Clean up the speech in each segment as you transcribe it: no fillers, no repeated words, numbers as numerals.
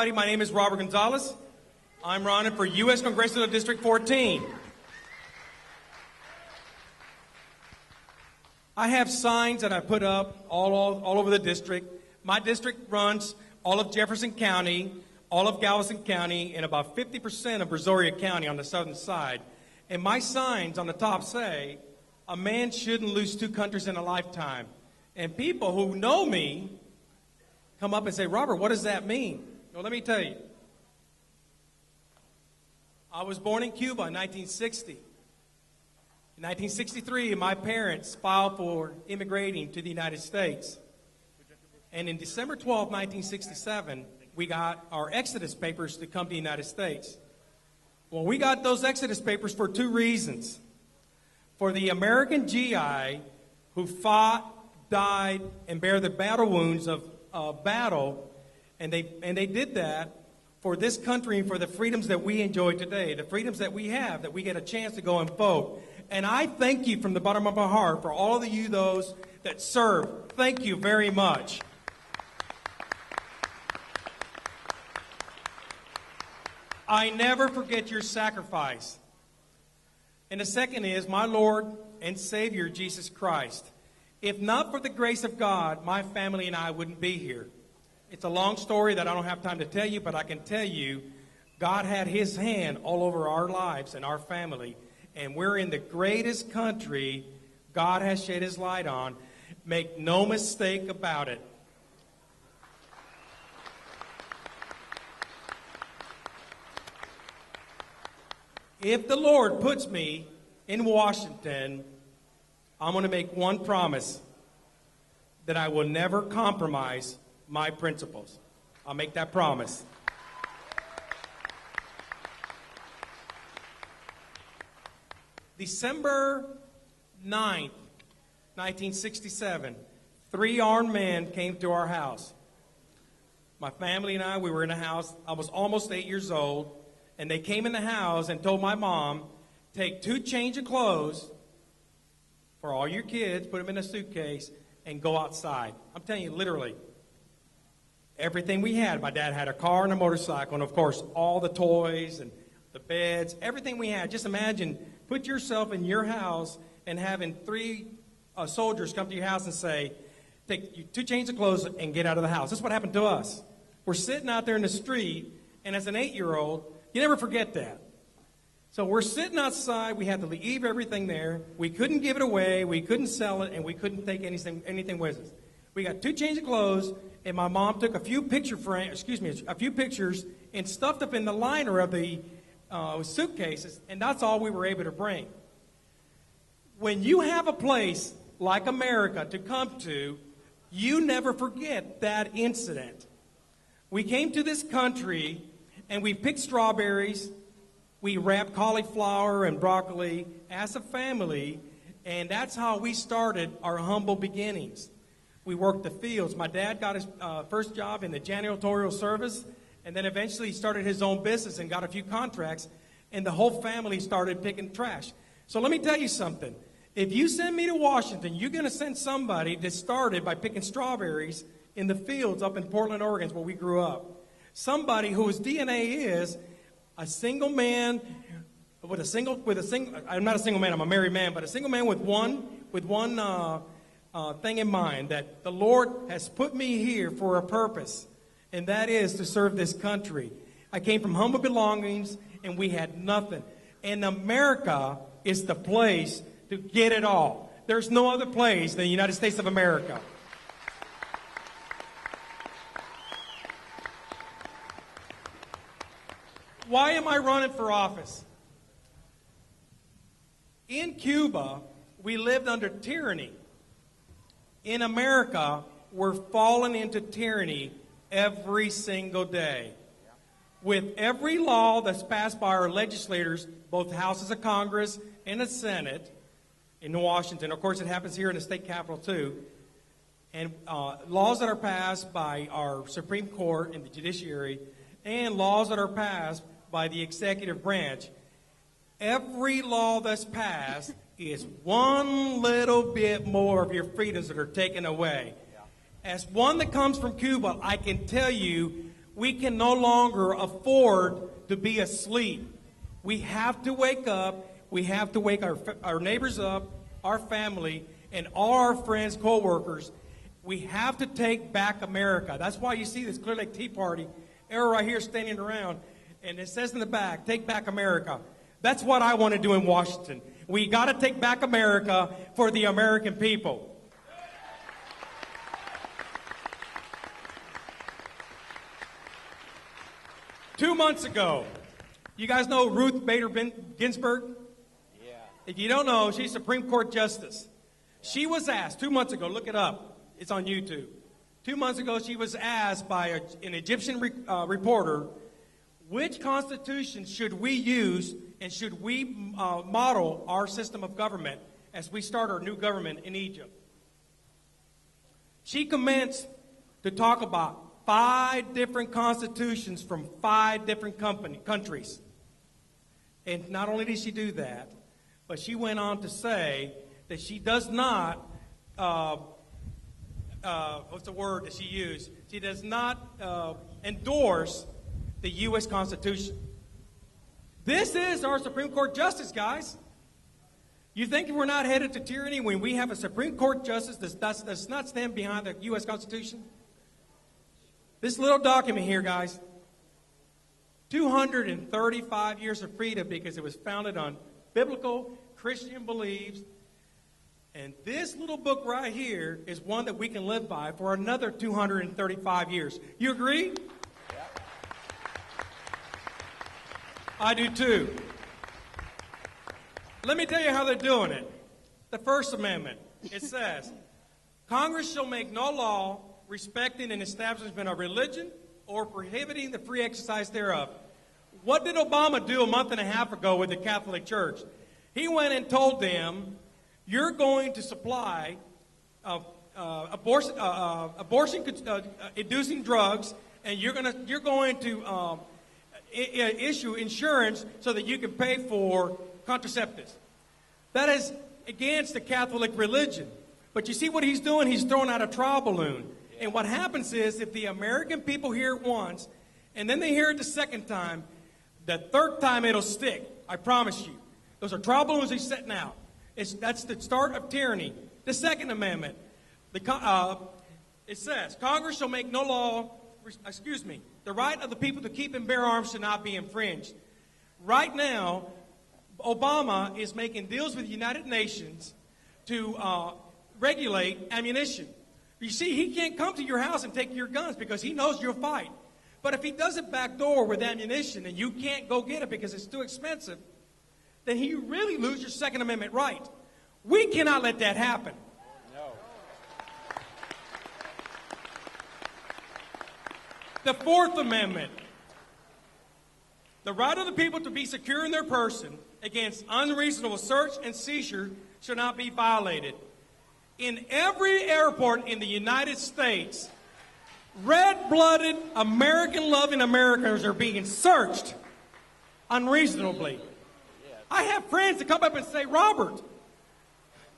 everybody. My name is Robert Gonzalez. I'm running for U.S. Congressional District 14. I have signs that I put up all over the district. My district runs all of Jefferson County, all of Galveston County, and about 50% of Brazoria County on the southern side. And my signs on the top say, a man shouldn't lose two countries in a lifetime. And people who know me come up and say, Robert, what does that mean? Well, let me tell you. I was born in Cuba in 1960. In 1963, my parents filed for immigrating to the United States. And in December 12, 1967, we got our Exodus papers to come to the United States. Well, we got those Exodus papers for two reasons. For the American GI who fought, died, and bear the battle wounds of battle, and they did that for this country and for the freedoms that we enjoy today, the freedoms that we have, that we get a chance to go and vote. And I thank you from the bottom of my heart for all of you, those that serve. Thank you very much. I never forget your sacrifice. And the second is my Lord and Savior, Jesus Christ. If not for the grace of God, my family and I wouldn't be here. It's a long story that I don't have time to tell you, but I can tell you God had his hand all over our lives and our family. And we're in the greatest country God has shed his light on. Make no mistake about it. If the Lord puts me in Washington, I'm going to make one promise, that I will never compromise my principles. I'll make that promise. December 9th, 1967, 3 armed men came to our house. My family and I, we were in a house. I was almost 8 years old. And they came in the house and told my mom, take 2 change of clothes for all your kids, put them in a suitcase, and go outside. I'm telling you, literally, everything we had. My dad had a car and a motorcycle, and of course, all the toys and the beds, everything we had. Just imagine, put yourself in your house and having 3 soldiers come to your house and say, take 2 change of clothes and get out of the house. That's what happened to us. We're sitting out there in the street, and as an 8-year-old, you never forget that. So we're sitting outside. We had to leave everything there. We couldn't give it away. We couldn't sell it, and we couldn't take anything with us. We got 2 change of clothes, and my mom took a few pictures and stuffed up in the liner of the suitcases, and that's all we were able to bring. When you have a place like America to come to, you never forget that incident. We came to this country, and we picked strawberries, we wrapped cauliflower and broccoli as a family, and that's how we started our humble beginnings. We worked the fields. My dad got his first job in the janitorial service, and then eventually he started his own business and got a few contracts, and the whole family started picking trash. So let me tell you something. If you send me to Washington, you're going to send somebody that started by picking strawberries in the fields up in Portland, Oregon, where we grew up. Somebody whose DNA is a single man I'm not a single man, I'm a married man, but a single man with one thing in mind, that the Lord has put me here for a purpose, and that is to serve this country. I came from humble belongings, and we had nothing. And America is the place to get it all. There's no other place than the United States of America. Why am I running for office? In Cuba, we lived under tyranny. In America, we're falling into tyranny every single day. With every law that's passed by our legislators, both houses of Congress and the Senate in Washington, of course it happens here in the state capitol too, and laws that are passed by our Supreme Court and the judiciary, and laws that are passed by the executive branch, every law that's passed is one little bit more of your freedoms that are taken away. As one that comes from Cuba, I can tell you, We can no longer afford to be asleep. We have to wake up. We have to wake our neighbors up, our family, and all our friends, co-workers. We have to take back America. That's why you see this Clear Lake Tea Party arrow right here standing around, and it says in the back, take back America. That's what I want to do in Washington. We got to take back America for the American people. Two months ago, you guys know Ruth Bader Ginsburg? Yeah. If you don't know, she's Supreme Court Justice. She was asked 2 months ago, look it up, it's on YouTube. 2 months ago, she was asked by an Egyptian reporter, which constitution should we use and should we model our system of government as we start our new government in Egypt? She commenced to talk about 5 different constitutions from 5 different countries. And not only did she do that, but she went on to say that she does not, what's the word that she used? She does not endorse the U.S. Constitution. This is our Supreme Court justice, guys. You think we're not headed to tyranny when we have a Supreme Court justice that does not stand behind the U.S. Constitution? This little document here, guys, 235 years of freedom because it was founded on biblical Christian beliefs. And this little book right here is one that we can live by for another 235 years. You agree? Yeah. I do too. Let me tell you how they're doing it. The First Amendment, it says, Congress shall make no law respecting an establishment of religion or prohibiting the free exercise thereof. What did Obama do a month and a half ago with the Catholic Church? He went and told them, you're going to supply abortion-inducing drugs, and you're going to issue insurance so that you can pay for contraceptives. That is against the Catholic religion. But you see what he's doing? He's throwing out a trial balloon. And what happens is, if the American people hear it once, and then they hear it the second time, the third time it'll stick. I promise you. Those are trial balloons he's setting out. That's the start of tyranny. The Second Amendment. It says, Congress shall make no law, the right of the people to keep and bear arms should not be infringed. Right now, Obama is making deals with the United Nations to regulate ammunition. You see, he can't come to your house and take your guns because he knows you'll fight. But if he does it backdoor with ammunition and you can't go get it because it's too expensive, then you really lose your Second Amendment right. We cannot let that happen. No. The Fourth Amendment. The right of the people to be secure in their person against unreasonable search and seizure shall not be violated. In every airport in the United States, red-blooded, American-loving Americans are being searched unreasonably. I have friends that come up and say, Robert,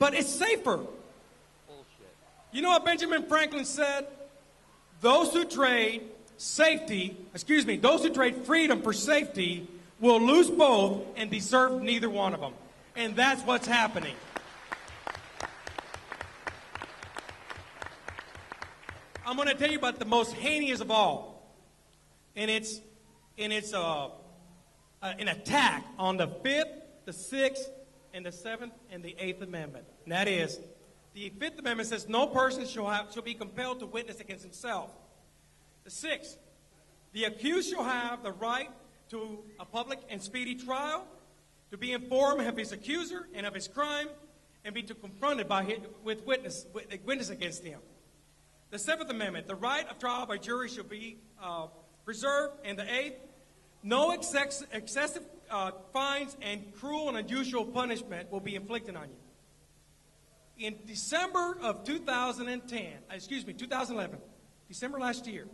but it's safer. Bullshit. You know what Benjamin Franklin said? Those who trade freedom for safety will lose both and deserve neither one of them. And that's what's happening. I'm going to tell you about the most heinous of all. And it's an attack on the 5th, the 6th, and the 7th, and the 8th Amendment. And that is, the 5th Amendment says no person shall be compelled to witness against himself. The 6th, the accused shall have the right to a public and speedy trial, to be informed of his accuser and of his crime, and be confronted with witness against him. The 7th Amendment, the right of trial by jury shall be preserved. And the 8th, no excessive fines and cruel and unusual punishment will be inflicted on you. In December of 2011, December last year,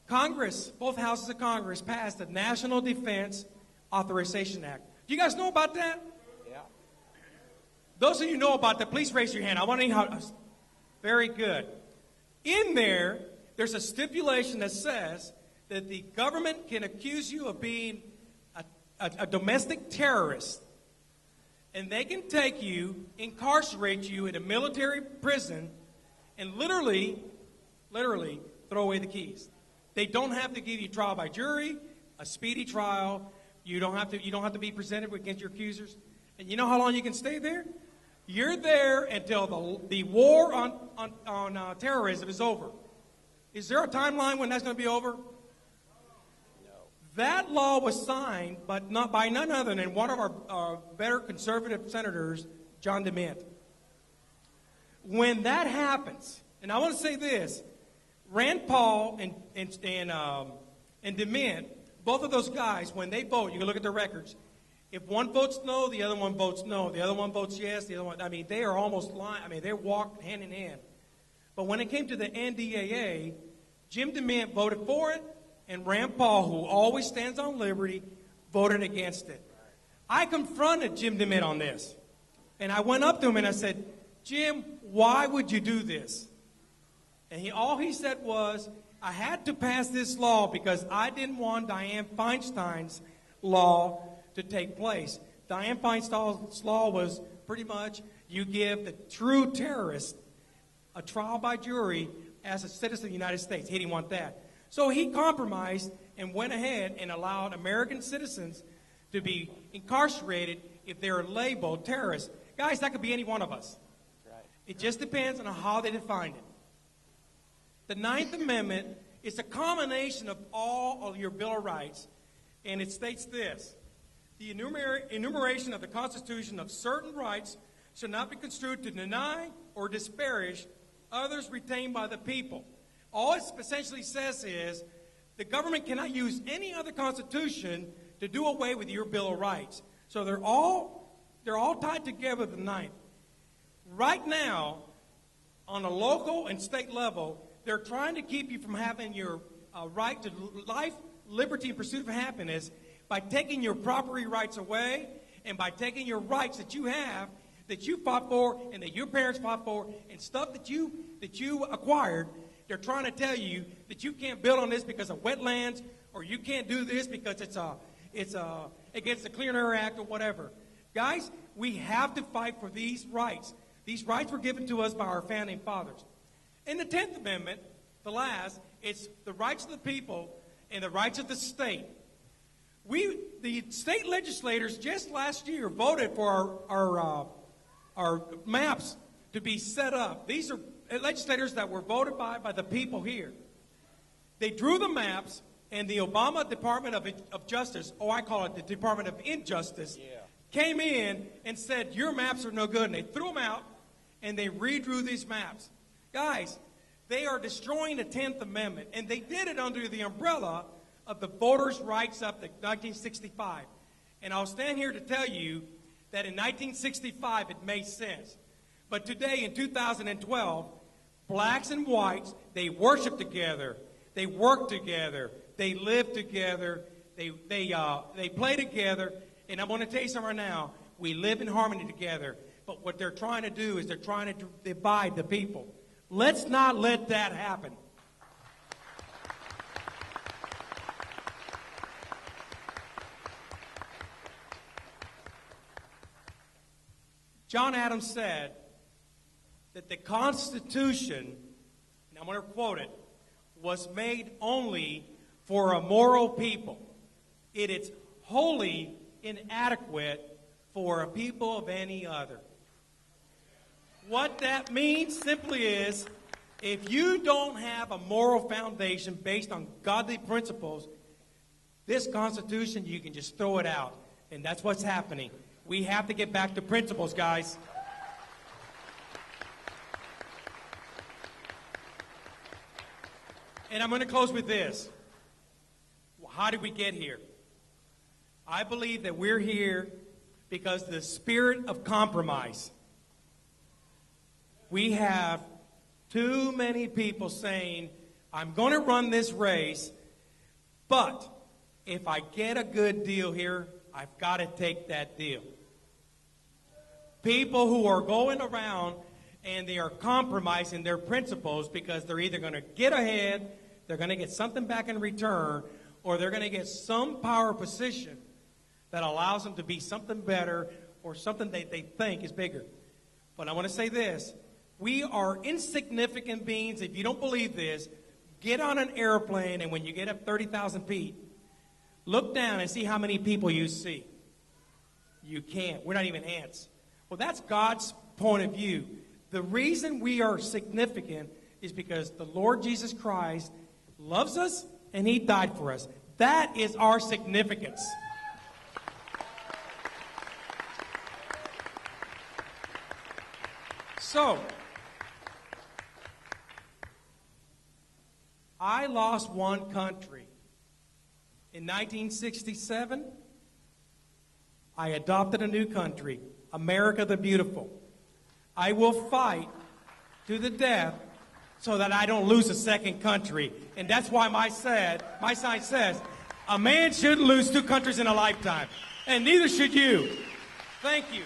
Congress, both houses of Congress, passed the National Defense Authorization Act. Do you guys know about that? Yeah. Those of you who know about that, please raise your hand. I want to know how. Very good. In there, there's a stipulation that says that the government can accuse you of being a domestic terrorist, and they can take you, incarcerate you in a military prison, and literally throw away the keys. They don't have to give you trial by jury, a speedy trial. You don't have to be presented against your accusers. And you know how long you can stay there? You're there until the war on terrorism is over. Is there a timeline when that's going to be over? That law was signed, but not by none other than one of our better conservative senators, John DeMint. When that happens, and I want to say this, Rand Paul and DeMint, both of those guys, when they vote, you can look at their records. If one votes no, the other one votes no. The other one votes yes, the other one, they are almost lying. They walk hand in hand. But when it came to the NDAA, Jim DeMint voted for it, and Rand Paul, who always stands on liberty, voted against it. I confronted Jim DeMint on this. And I went up to him and I said, Jim, why would you do this? And all he said was, I had to pass this law because I didn't want Dianne Feinstein's law to take place. Dianne Feinstein's law was pretty much you give the true terrorist a trial by jury as a citizen of the United States. He didn't want that. So he compromised and went ahead and allowed American citizens to be incarcerated if they're labeled terrorists. Guys, that could be any one of us. Right. It just depends on how they define it. The Ninth Amendment is a combination of all of your Bill of Rights, and it states this. The enumeration of the Constitution of certain rights shall not be construed to deny or disparage others retained by the people. All it essentially says is the government cannot use any other constitution to do away with your Bill of Rights. So they're all tied together with the Ninth. Right now, on a local and state level, they're trying to keep you from having your right to life, liberty, and pursuit of happiness by taking your property rights away and by taking your rights that you have, that you fought for and that your parents fought for, and stuff that you acquired. They're trying to tell you that you can't build on this because of wetlands, or you can't do this because it's against the Clean Air Act or whatever. Guys, we have to fight for these rights. These rights were given to us by our founding fathers. In the 10th Amendment, the last, it's the rights of the people and the rights of the state. The state legislators just last year voted for our maps to be set up. These are legislators that were voted by the people here. They drew the maps, and the Obama Department of Justice, I call it the Department of Injustice, came in and said, your maps are no good. And they threw them out, and they redrew these maps. Guys, they are destroying the 10th Amendment, and they did it under the umbrella of the Voters' Rights Act of 1965. And I'll stand here to tell you that in 1965 it made sense. But today, in 2012, blacks and whites, they worship together, they work together, they live together, they play together. And I'm going to tell you something right now. We live in harmony together. But what they're trying to do is they're trying to divide the people. Let's not let that happen. John Adams said that the Constitution, and I'm going to quote it, was made only for a moral people. It is wholly inadequate for a people of any other. What that means simply is, if you don't have a moral foundation based on godly principles, this Constitution, you can just throw it out. And that's what's happening. We have to get back to principles, guys. And I'm going to close with this. How did we get here? I believe that we're here because the spirit of compromise. We have too many people saying, I'm going to run this race, but if I get a good deal here, I've got to take that deal. People who are going around and they are compromising their principles because they're either going to get ahead, they're going to get something back in return, or they're going to get some power position that allows them to be something better or something they think is bigger. But I want to say this. We are insignificant beings. If you don't believe this, get on an airplane, and when you get up 30,000 feet, look down and see how many people you see. You can't. We're not even ants. Well, that's God's point of view. The reason we are significant is because the Lord Jesus Christ loves us and He died for us. That is our significance. So, I lost one country. In 1967, I adopted a new country, America the Beautiful. I will fight to the death so that I don't lose a second country. And that's why my sign says, a man shouldn't lose two countries in a lifetime. And neither should you. Thank you.